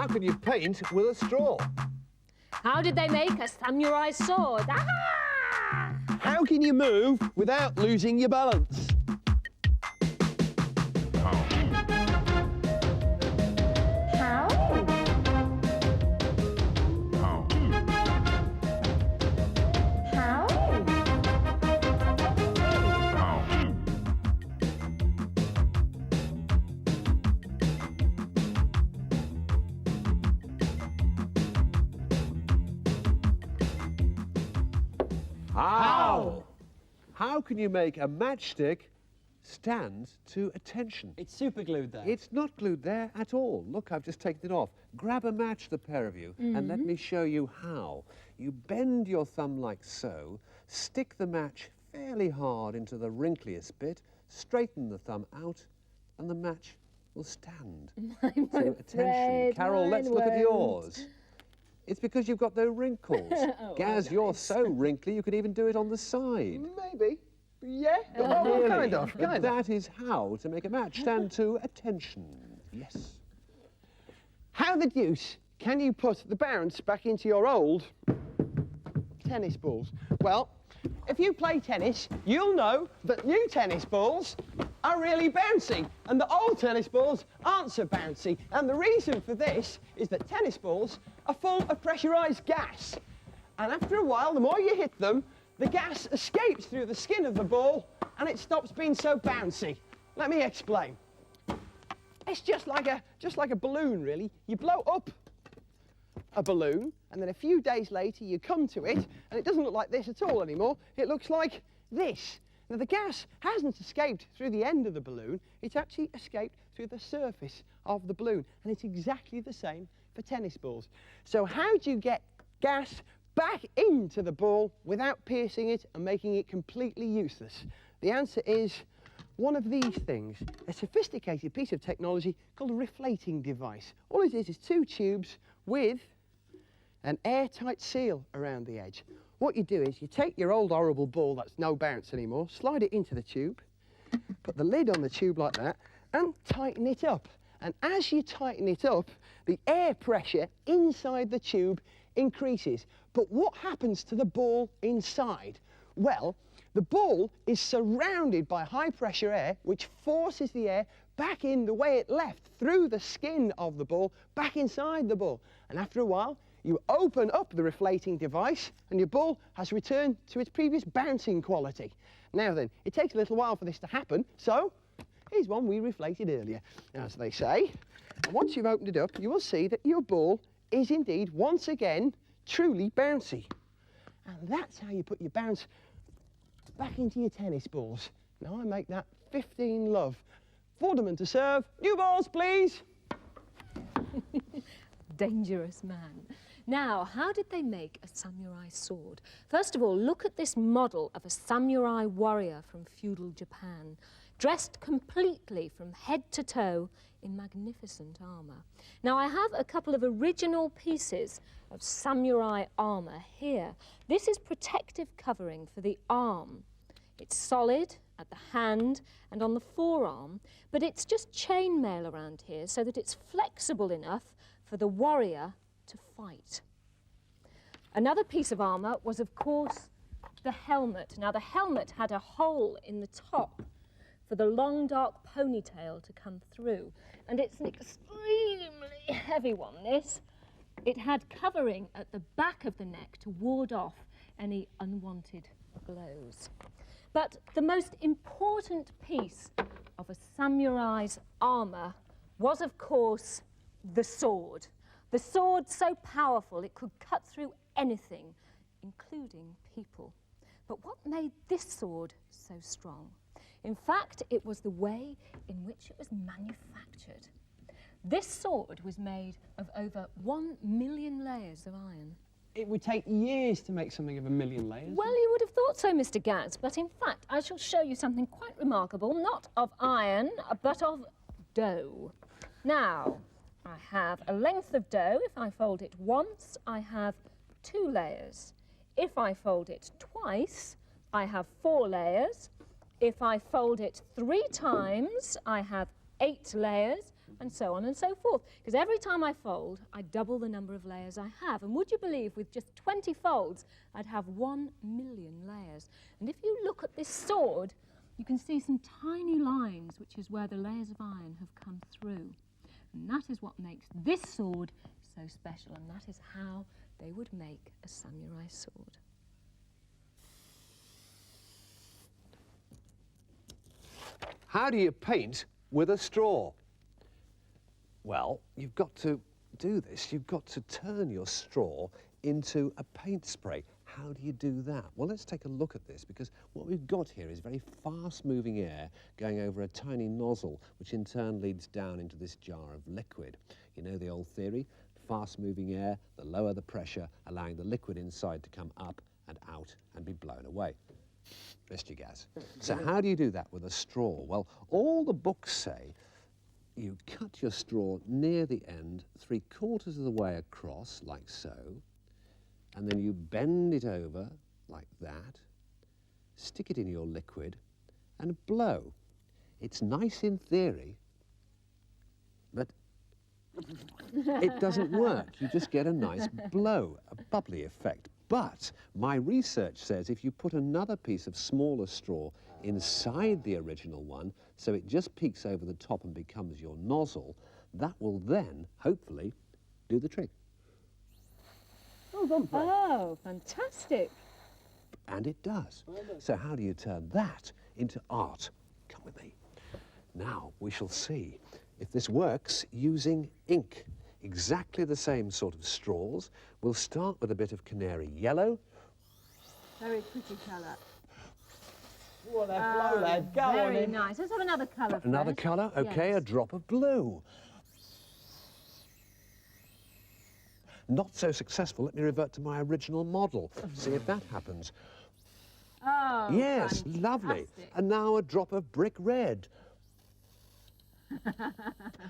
How can you paint with a straw? How did they make a samurai sword? Ah! How can you move without losing your balance? How? How? How can you make a matchstick stand to attention? It's super glued there. It's not glued there at all. Look, I've just taken it off. Grab a match, the pair of you, and let me show you how. You bend your thumb like so, stick the match fairly hard into the wrinkliest bit, straighten the thumb out, and the match will stand to attention. Carol, let's look at yours. It's because you've got no wrinkles. Oh, Gaz, nice. you're so wrinkly you could even do it on the side. Maybe. Yeah, Really? kind of. But that is how to make a match stand to attention. Yes. How the deuce can you put the bounce back into your old tennis balls? Well, if you play tennis, you'll know that new tennis balls are really bouncy and the old tennis balls aren't so bouncy. And the reason for this is that tennis balls are full of pressurized gas. And after a while, the more you hit them, the gas escapes through the skin of the ball and it stops being so bouncy. Let me explain. It's just like a balloon, really. You blow up a balloon, and then a few days later you come to it, and it doesn't look like this at all anymore. It looks like this. Now, the gas hasn't escaped through the end of the balloon. It's actually escaped through the surface of the balloon, and it's exactly the same for tennis balls. So how do you get gas back into the ball without piercing it and making it completely useless? The answer is one of these things, a sophisticated piece of technology called a reflating device. All it is two tubes with an airtight seal around the edge. What you do is you take your old horrible ball that's no bounce anymore, slide it into the tube, put the lid on the tube like that, and tighten it up. And as you tighten it up, the air pressure inside the tube increases. But what happens to the ball inside? Well, the ball is surrounded by high pressure air, which forces the air back in the way it left, through the skin of the ball, back inside the ball. And after a while, you open up the reflating device and your ball has returned to its previous bouncing quality. Now then, it takes a little while for this to happen, so here's one we reflated earlier, as they say. And once you've opened it up, you will see that your ball is indeed, once again, truly bouncy. And that's how you put your bounce back into your tennis balls. Now I make that 15 love. Vorderman to serve. New balls, please. Dangerous man. Now, how did they make a samurai sword? First of all, look at this model of a samurai warrior from feudal Japan, dressed completely from head to toe in magnificent armour. Now, I have a couple of original pieces of samurai armour here. This is protective covering for the arm. It's solid at the hand and on the forearm, but it's just chainmail around here so that it's flexible enough for the warrior to fight. Another piece of armour was, of course, the helmet. Now, the helmet had a hole in the top for the long, dark ponytail to come through, and it's an extremely heavy one, this. It had covering at the back of the neck to ward off any unwanted blows. But the most important piece of a samurai's armour was, of course, the sword. The sword so powerful it could cut through anything, including people. But what made this sword so strong? In fact, it was the way in which it was manufactured. This sword was made of over 1 million layers of iron. It would take years to make something of 1 million layers. Well, you would have thought so, Mr. Gaz, but in fact, I shall show you something quite remarkable, not of iron, but of dough. Now, I have a length of dough. If I fold it once, I have 2 layers. If I fold it twice, I have 4 layers. If I fold it 3 times, I have 8 layers. and so on and so forth. Because every time I fold, I double the number of layers I have. And would you believe with just 20 folds, I'd have 1 million layers. And if you look at this sword, you can see some tiny lines, which is where the layers of iron have come through. And that is what makes this sword so special, and that is how they would make a samurai sword. How do you paint with a straw? Well, you've got to do this. You've got to turn your straw into a paint spray. How do you do that? Well, let's take a look at this, because what we've got here is very fast-moving air going over a tiny nozzle, which in turn leads down into this jar of liquid. You know the old theory? Fast-moving air, the lower the pressure, allowing the liquid inside to come up and out and be blown away. Rest your gas. So how do you do that with a straw? Well, all the books say you cut your straw near the end, 3/4 of the way across, like so, and then you bend it over like that, stick it in your liquid, and blow. It's nice in theory, but it doesn't work. You just get a nice blow, a bubbly effect. But my research says if you put another piece of smaller straw inside the original one, so it just peeks over the top and becomes your nozzle, that will then, hopefully, do the trick. Oh, fantastic. And it does. So how do you turn that into art? Come with me. Now we shall see if this works using ink. Exactly the same sort of straws. We'll start with a bit of canary yellow. Very pretty colour. What a blow, lad. Go on Very in. nice. Let's have another colour. Another first. colour? OK, Yes. a drop of blue. Not so successful. Let me revert to my original model. See if that happens. Oh, Yes, fantastic. lovely. And now a drop of brick red.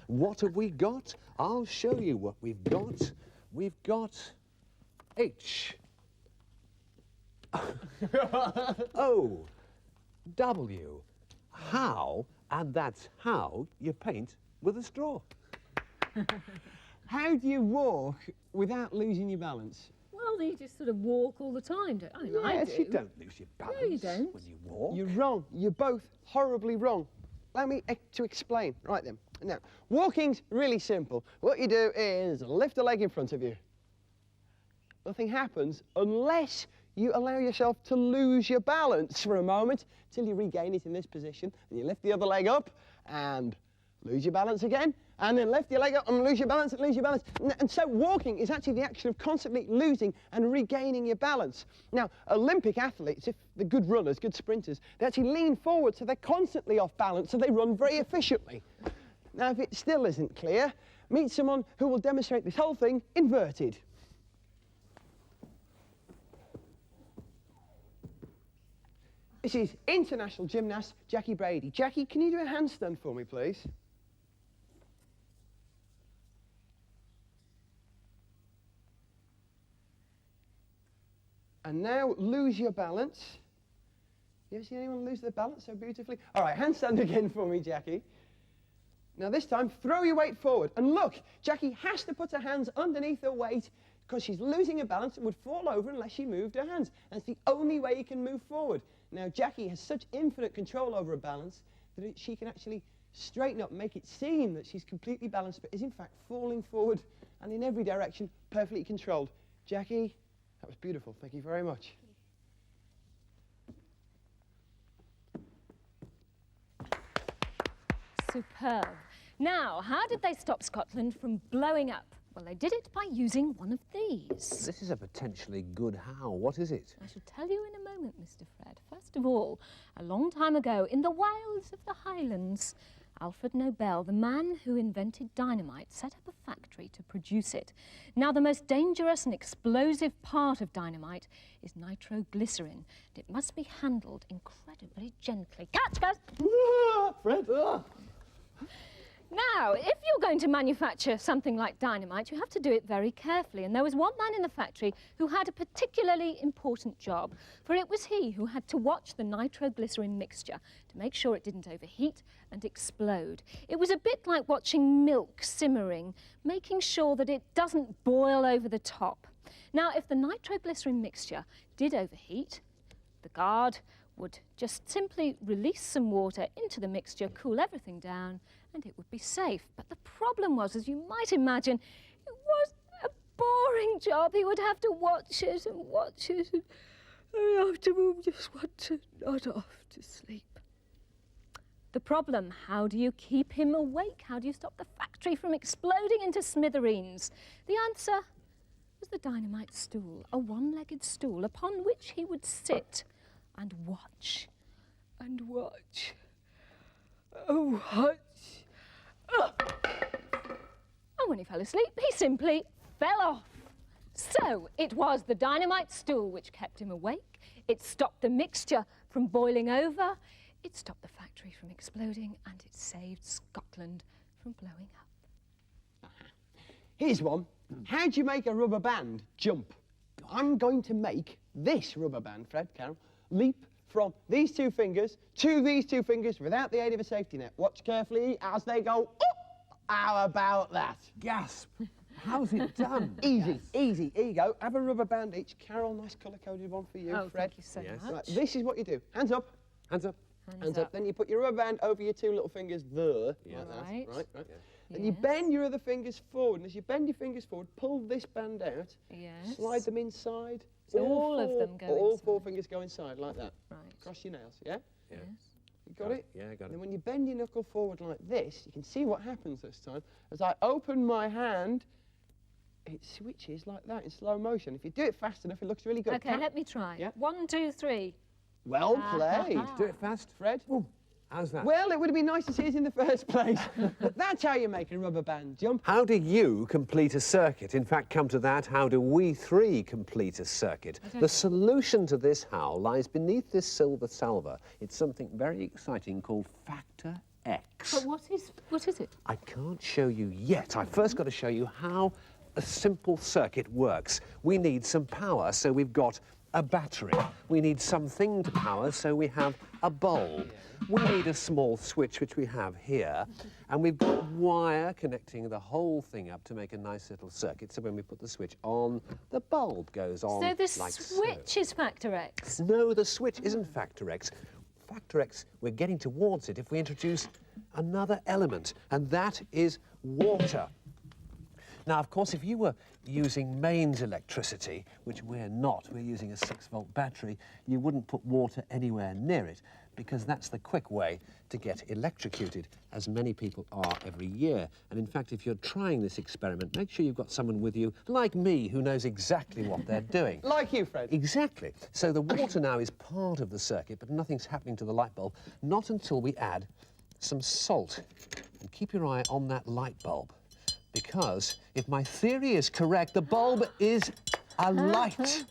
What have we got? I'll show you what we've got. We've got H. O. W. How, and that's how you paint with a straw. How do you walk without losing your balance? Well, you just sort of walk all the time, don't you? I mean, Yes, I do. you don't lose your balance you don't. when you walk. You're wrong. You're both horribly wrong. Allow me to explain. Right then. Now, walking's really simple. What you do is lift a leg in front of you. Nothing happens unless you allow yourself to lose your balance for a moment till you regain it in this position. And you lift the other leg up and lose your balance again. And then lift your leg up and lose your balance and lose your balance. And so walking is actually the action of constantly losing and regaining your balance. Now, Olympic athletes, if they're good runners, good sprinters, they actually lean forward so they're constantly off balance, so they run very efficiently. Now, if it still isn't clear, meet someone who will demonstrate this whole thing inverted. This is international gymnast Jackie Brady. Jackie, can you do a handstand for me, please? And now lose your balance. You ever seen anyone lose their balance so beautifully? All right, handstand again for me, Jackie. Now this time, throw your weight forward. And look, Jackie has to put her hands underneath her weight because she's losing her balance and would fall over unless she moved her hands. That's the only way you can move forward. Now Jackie has such infinite control over her balance that she can actually straighten up and make it seem that she's completely balanced, but is in fact falling forward and in every direction, perfectly controlled. Jackie, that was beautiful. Thank you very much. Superb. Now, how did they stop Scotland from blowing up? Well, they did it by using one of these. This is a potentially good how. What is it? I shall tell you in a moment, Mr. Fred. First of all, a long time ago, in the wilds of the Highlands, Alfred Nobel, the man who invented dynamite, set up a factory to produce it. Now, the most dangerous and explosive part of dynamite is nitroglycerin, and it must be handled incredibly gently. Catch, guys! Fred! Now, if you're going to manufacture something like dynamite, you have to do it very carefully. And there was one man in the factory who had a particularly important job, for it was he who had to watch the nitroglycerin mixture to make sure it didn't overheat and explode. It was a bit like watching milk simmering, making sure that it doesn't boil over the top. Now, if the nitroglycerin mixture did overheat, the guard would just simply release some water into the mixture, cool everything down, and it would be safe. But the problem was, as you might imagine, it was a boring job. He would have to watch it and watch it, and afterwards just want to nod off to sleep. The problem, how do you keep him awake? How do you stop the factory from exploding into smithereens? The answer was the dynamite stool, a one-legged stool upon which he would sit and watch, and watch, oh, watch. And when he fell asleep, he simply fell off. So it was the dynamite stool which kept him awake. It stopped the mixture from boiling over. It stopped the factory from exploding, and it saved Scotland from blowing up. Here's one. How do you make a rubber band jump? I'm going to make this rubber band, Fred, Carol, leap from these two fingers to these two fingers without the aid of a safety net. Watch carefully as they go up. How about that? Gasp! How's it done? Easy, easy. Here you go. Have a rubber band each. Carol, nice colour-coded one for you, Oh, Fred. thank you so Yes. much. Right, this is what you do. Hands up. Hands up. Hands up. Then you put your rubber band over your two little fingers there. Yeah. Like that. Right. Right. Yeah. Then you Yes. bend your other fingers forward. And as you bend your fingers forward, pull this band out. Yes. Slide them inside. So all of them go All four inside. fingers go inside like that. Right. Cross your nails, yeah? Yeah. Yes. You got it? Yeah, got And it. then when you bend your knuckle forward like this, you can see what happens this time. As I open my hand, it switches like that in slow motion. If you do it fast enough, it looks really good. Okay, let me try. Yeah. 1, 2, 3. Well played. Do it fast. Fred? How's that? Well, it would have been nice to see us in the first place. But that's how you make a rubber band jump. How do you complete a circuit? In fact, come to that, how do we three complete a circuit? The solution to this how lies beneath this silver salver. It's something very exciting called Factor X. But what is it? I can't show you yet. I've first got to show you how a simple circuit works. We need some power, so we've got a battery. We need something to power, so we have a bulb. We need a small switch, which we have here, and we've got wire connecting the whole thing up to make a nice little circuit. So when we put the switch on, the bulb goes on So the like switch is Factor X. No, the switch isn't Factor X. Factor X, we're getting towards it if we introduce another element, and that is water. Now, of course, if you were using mains electricity, which we're not, we're using a 6-volt battery, you wouldn't put water anywhere near it, because that's the quick way to get electrocuted, as many people are every year. And in fact, if you're trying this experiment, make sure you've got someone with you, like me, who knows exactly what they're doing. Like you, Fred. Exactly. So the water now is part of the circuit, but nothing's happening to the light bulb, not until we add some salt. And keep your eye on that light bulb, because if my theory is correct, the bulb is alight.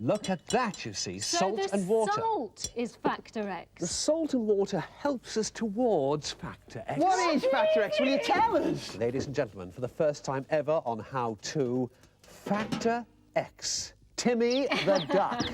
Look at that, you see, salt so the and water. salt is Factor The X. salt and water helps us towards Factor X. What is Factor X? Will you tell us? Ladies and gentlemen, for the first time ever on How To, Factor X. Timmy the Duck.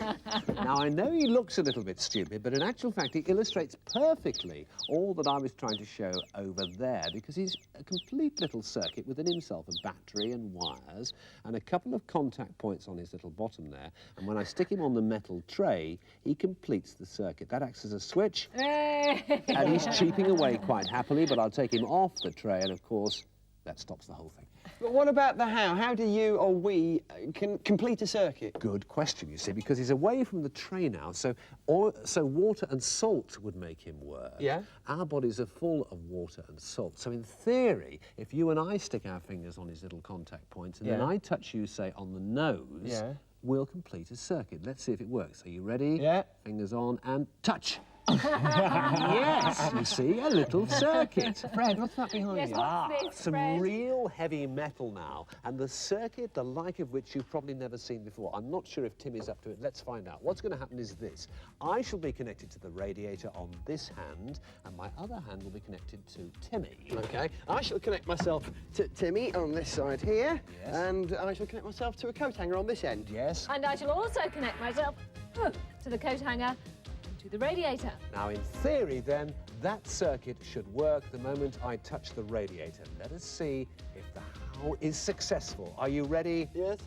Now, I know he looks a little bit stupid, but in actual fact, he illustrates perfectly all that I was trying to show over there, because he's a complete little circuit within himself, a battery and wires, and a couple of contact points on his little bottom there. And when I stick him on the metal tray, he completes the circuit. That acts as a switch, and he's cheeping away quite happily, but I'll take him off the tray, and of course, that stops the whole thing. But what about the how? How do you or we can complete a circuit? Good question, you see, because he's away from the tray now, so water and salt would make him work. Yeah. Our bodies are full of water and salt. So in theory, if you and I stick our fingers on his little contact points and then Yeah. I touch you, say, on the nose, Yeah. we'll complete a circuit. Let's see if it works. Are you ready? Yeah. Fingers on and touch. Yes, you see, a little circuit. Fred, what's that behind Yes, you? what's this, Some Fred? real heavy metal now, and the circuit, the like of which you've probably never seen before. I'm not sure if Timmy's up to it. Let's find out. What's going to happen is this. I shall be connected to the radiator on this hand, and my other hand will be connected to Timmy. Okay, I shall connect myself to Timmy on this side here, Yes. and I shall connect myself to a coat hanger on this end. Yes. And I shall also connect myself to the coat hanger and to the radiator. Now, in theory, then, that circuit should work the moment I touch the radiator. Let us see if the how is successful. Are you ready? Yes.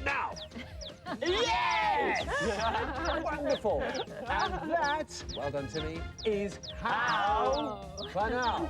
Now! Yes! Wonderful! And that, well done, Timmy, is how. For now.